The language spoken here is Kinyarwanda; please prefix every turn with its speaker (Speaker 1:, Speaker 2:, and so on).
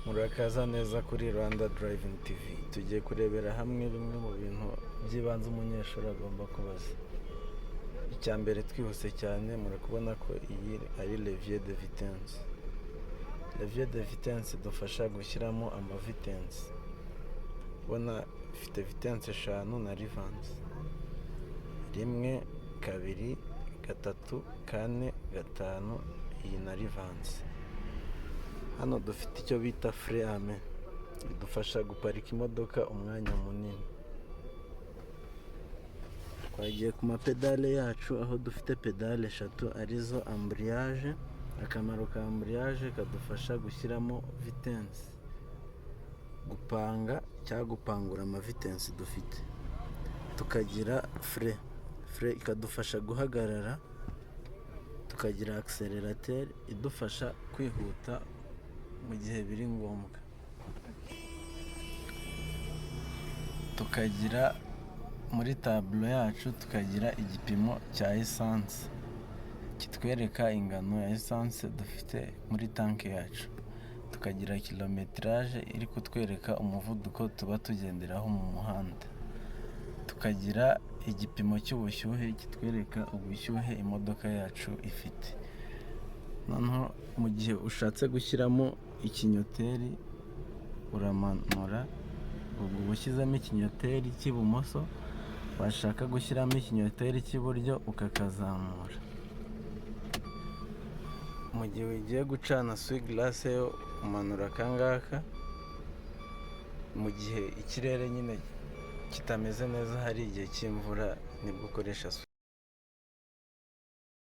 Speaker 1: Murakaza neza kuri Rwanda Driving TV. Tugiye kurebera hamwe bimwe mu bintu by'ibanze umunyeshuri agomba kubaza. Icya mbere twihuse cyane, murakubona ko iyi ari levier de vitesse. Levier de vitesse idufasha gushyiramo amavitensi. Ubona ifite vitesse 5 na rivanse. 1, 2, 3, 4, 5, iyi na rivanse. Hano dufite icyo bita frein idufasha guparika imodoka umwanya munini. Twagiye ku mapedale yacu, aho dufite pedale 3 arizo embrayage. Akamaro ka embrayage kadufasha gushyiramo vitesse, gupanga cyangwa gupangura amavitensi dufite. Tukagira frein ikadufasha guhagarara. Tukagira accélérateur idufasha kwihuta mu gihe biri ngombwa. Tukagira muri tableau yacu tukagira igipimo cya essence kitwereka ingano ya essence dufite muri tanke yacu. Tukagira kilometrage iri kutwereka umuvuduko tuba tugenderaho mu muhanda. Tukagira igipimo cy'ubushyuhe kitwereka ubushyuhe imodoka yacu ifite. Noneho mu gihe ushatse gushyiramo ikinyoteri uramanura, ubwo ushyizemo ikinyoteri cy'ibumoso, washaka gushyiramo ikinyoteri cy'iburyo ukakazamura. Mu gihe ugiye gucana swiglace yo umanura akangaka. Mu gihe ikirere nyine kitameze neza, hari igihe cy'imvura, nibwo ukoresha